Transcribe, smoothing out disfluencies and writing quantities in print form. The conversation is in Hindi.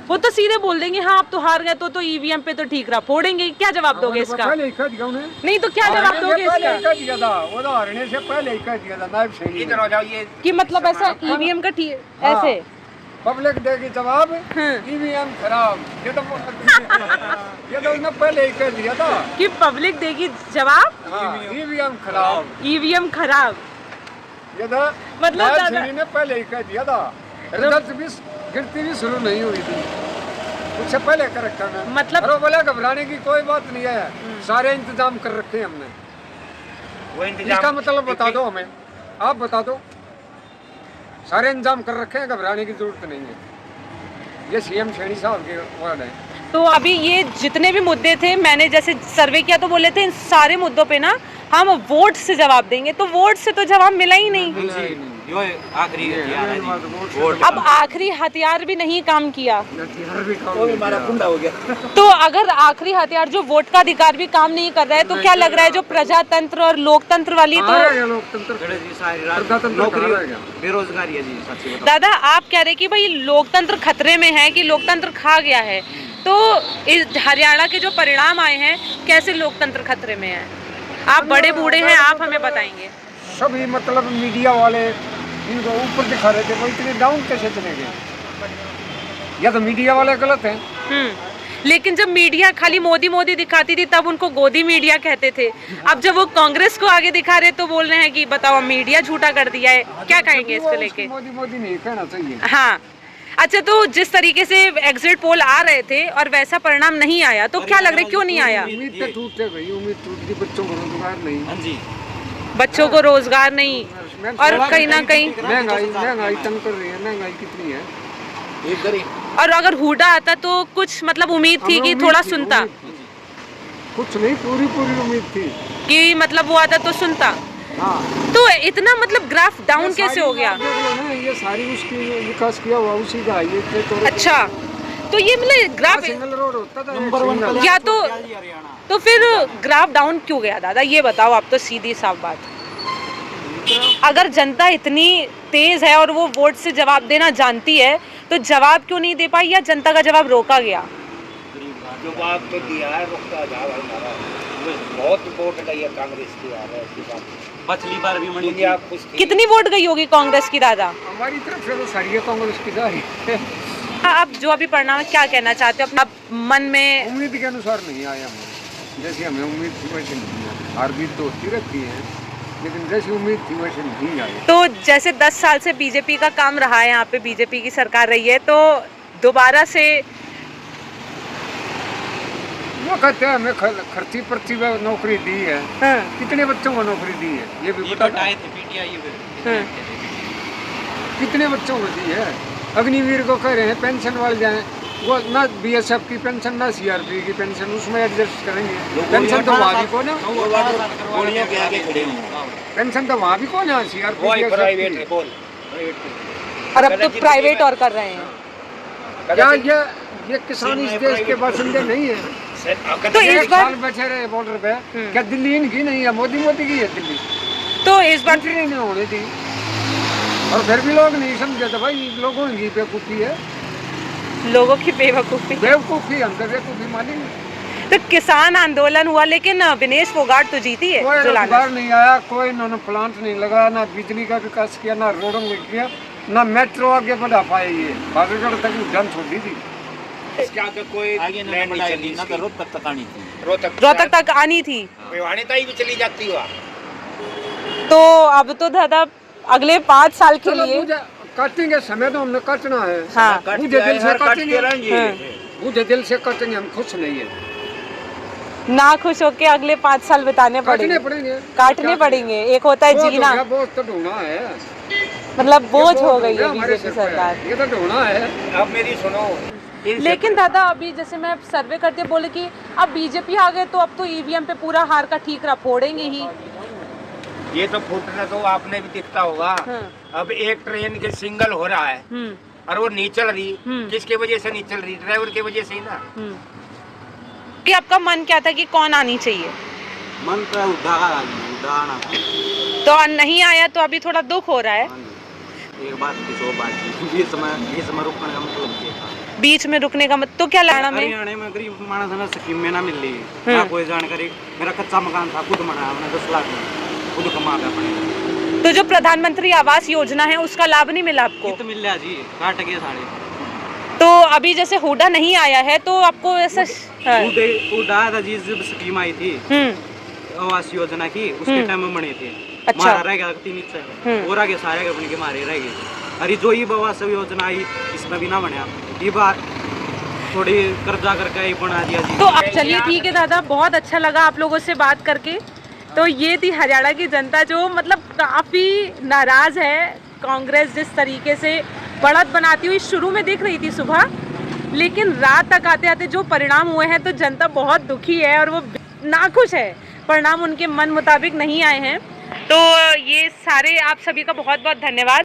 वो तो सीधे बोल देंगे हाँ आप तो हार गए तो ईवीएम पे तो ठीक रहा, फोड़ेंगे। क्या जवाब दोगे इसका? नहीं तो क्या जवाब दोगे इसका? हारने से पहले ही कह दिया था नायब सैनी इधर हो जाओ, ये कि मतलब ऐसा ईवीएम का ठीक ऐसे पब्लिक देगी जवाब ईवीएम खराब। ये तो उसने पहले ही कह दिया था कि पब्लिक देगी जवाब ईवीएम खराब। ईवीएम खराब ये तो मतलब नायब दादा- सैनी ने पहले ही कह दिया था। रिजल्ट भी गिनती भी शुरू नहीं हुई थी, उससे पहले कर रखा है। मतलब- अरे बोले घबराने की कोई बात नहीं है, सारे इंतजाम कर रखे हैं हमने। वो इंतजाम इसका मतलब बता दो हमें, आप बता दो। सारे इंतजाम कर रखे हैं, घबराने की जरूरत नहीं है। ये सीएम सैनी साहब के वर्ड है। तो अभी ये जितने भी मुद्दे थे, मैंने जैसे सर्वे किया तो बोले थे इन सारे मुद्दों पे ना हम वोट से जवाब देंगे, तो वोट से तो जवाब मिला ही नहीं। यो आखिरी हथियार है जी, वोट। अब आखिरी हथियार भी नहीं काम किया, वो भी हमारा कुंडा हो गया। तो अगर आखिरी हथियार जो वोट का अधिकार भी काम नहीं कर रहा है, तो क्या लग रहा है जो प्रजातंत्र और लोकतंत्र वाली तो नौकरी बेरोजगारी है जी, सच्ची बताओ। दादा आप कह रहे कि भाई लोकतंत्र खतरे में है, कि लोकतंत्र खा गया है, तो इस हरियाणा के जो परिणाम आए हैं कैसे लोकतंत्र खतरे में है? आप बड़े बूढ़े हैं, आप हमें बताएंगे। सभी मतलब मीडिया वाले इनको ऊपर दिखा रहे थे, वो इतने डाउन कैसे चले गए? या तो मीडिया वाले गलत हैं। लेकिन जब मीडिया खाली मोदी मोदी दिखाती थी तब उनको गोदी मीडिया कहते थे, अब जब वो कांग्रेस को आगे दिखा रहे तो बोल रहे हैं कि बताओ मीडिया झूठा कर दिया है। क्या कहेंगे इसको लेके? मोदी मोदी नहीं कहना चाहिए। हाँ अच्छा, तो जिस तरीके से एग्जिट पोल आ रहे थे और वैसा परिणाम नहीं आया, तो क्या लग रहा है क्यों नहीं आया? उम्मीद तो टूट गई, उम्मीद टूट गई, बच्चों को रोजगार नहीं। हाँ जी, बच्चों को रोजगार नहीं, और कहीं ना कहीं महंगाई तंग कर रही है। महंगाई कितनी है? एक गरीब। और अगर हुडा आता तो कुछ मतलब उम्मीद थी कि थोड़ा सुनता, कुछ नहीं, पूरी उम्मीद थी कि मतलब वो आता तो सुनता। हाँ। तो इतना मतलब ग्राफ डाउन कैसे हो गया? ये सारी उसकी विकास किया हुआ उसी का ये तो। अच्छा, तो ये मतलब ग्राफ सिंगल रोड होता था नंबर 1 या तो फिर ग्राफ डाउन क्यों गया दादा, ये बताओ आप तो सीधी साफ बात। अगर जनता इतनी तेज है और वो वोट से जवाब देना जानती है, तो जवाब क्यों नहीं दे पाई, या जनता का जवाब रोका गया? जवाब तो दिया है, रुकता जा हमारा बहुत वोट गई है कांग्रेस की। पिछली बार भी मणि खुश थी। कितनी वोट गई होगी कांग्रेस की दादा? हमारी तरफ से तो सारी कांग्रेस की जा रही है। आप जो अभी परिणाम क्या कहना चाहते हो अपना मन में? उम्मीद के अनुसार नहीं आया हमें, जैसे हमें उम्मीद थी वैसे नहीं आया। हार जीत तो होती रहती है, लेकिन जैसी उम्मीद थी वैसे नहीं आई। तो जैसे 10 साल से बीजेपी का काम रहा है, यहाँ पे बीजेपी की सरकार रही है, तो दोबारा से वो कहते हैं हमें खर्ची पर्ची में नौकरी दी है। हाँ, कितने बच्चों को नौकरी दी है ये भी बता दो। हाँ, कितने बच्चों को दी है? अग्निवीर को कह रहे हैं पेंशन वाले जाएं, वो ना बीएसएफ की पेंशन ना सीआरपी की पेंशन, उसमें एडजस्ट करेंगे। पेंशन तो वहाँ भी को ना, गोलियों के आगे खड़े हों। पेंशन तो वहाँ भी को ना सीआरपी प्राइवेट है, बोल। और अब तो प्राइवेट और कर रहे हैं। क्या ये किसान इस देश के बाशिंदे नहीं है? तो इस एक बार साल बचे रहे बॉर्डर पे, क्या दिल्ली इनकी नहीं है? मोदी की है दिल्ली, तो इस बार एंट्री नहीं होने दी। और फिर भी लोग नहीं समझे, तो भाई लोगों की बेवकूफ़ी है। लोगों की बेवकूफी, बेवकूफ़ी हम तो बेवकूफ़ी मानेंगे। तो किसान आंदोलन हुआ, लेकिन विनेश फोगाट तो जीती है। कोई जो लाना रोजगार नहीं आया, कोई इन्होंने प्लांट नहीं लगा, ना बिजली का विकास किया, ना रोडों में किया, ना मेट्रो आगे बढ़ा पाए। ये बागेगढ़ तक उद्यान छोड़ दी थी, इसके आगे कोई आगे नहीं चली, ना तो रोहतक तक आनी थी। रोहतक तक आनी थी, भिवानी तक भी चली जाती हुआ। तो अब तो दादा अगले 5 साल के लिए काटेंगे, समय तो हमने काटना है। हाँ, मुझे दिल से काटेंगे, हाँ। मुझे दिल से काटेंगे, हम खुश नहीं है। ना खुश होके अगले 5 साल बिताने काटने पड़ेंगे, पड़ेंगे, काटने पड़ेंगे। एक होता है जीना, बहुत तो ढूंढना है, मतलब बोझ हो गई है हमारे बीजेपी सिर पे। सरकार। ये तो ढूंढना है। अब मेरी सुनो, लेकिन दादा अभी जैसे मैं सर्वे करते बोले कि अब बीजेपी आ गए तो अब तो ईवीएम पे पूरा हार का ठीकरा फोड़ेंगे ही। ये तो फूटना तो आपने भी दिखता होगा। हाँ। अब एक ट्रेन के सिंगल हो रहा है और वो नहीं चल रही, किसके वजह से नहीं चल रही? ड्राइवर की वजह से ही ना। कि आपका मन क्या था कि कौन आनी चाहिए? मन तो उड़ाना तो नहीं आया तो अभी थोड़ा दुख हो रहा है। एक बात की सो बात ये समय रुकने का मतलब क्या था? बीच में रुकने का मत तो क्या हरियाणा में हरियाणा में गरीब मानस ने स्कीम में ना मिल रही ना कोई जानकारी। मेरा कच्चा मकान था, खुद बनाया मैंने 10 लाख में, खुद कमा के अपने। तो जो प्रधानमंत्री आवास योजना है उसका लाभ नहीं मिला आपको? कित मिल रहा जी, काट के साढ़े। तो अभी जैसे हुडा नहीं आया है तो आपको ऐसा उड़ा था जी, जब स्कीम आई थी आवास योजना की, उसके टाइम में बने थे। अच्छा। मारा रह गया 3 से और आगे सारे अपने के मारे रह गए। अरे जो ये आवास योजना आई इसमें भी ना बने, ये बात थोड़ी कर्जा करके ही बना दिया जी। तो अब चलिए ठीक है दादा, बहुत अच्छा लगा आप लोगों से बात करके। तो ये थी हरियाणा की जनता जो मतलब काफ़ी नाराज़ है कांग्रेस जिस तरीके से बढ़त बनाती हुई शुरू में दिख रही थी सुबह, लेकिन रात तक आते आते जो परिणाम हुए हैं तो जनता बहुत दुखी है और वो नाखुश है, परिणाम उनके मन मुताबिक नहीं आए हैं। तो ये सारे आप सभी का बहुत बहुत धन्यवाद।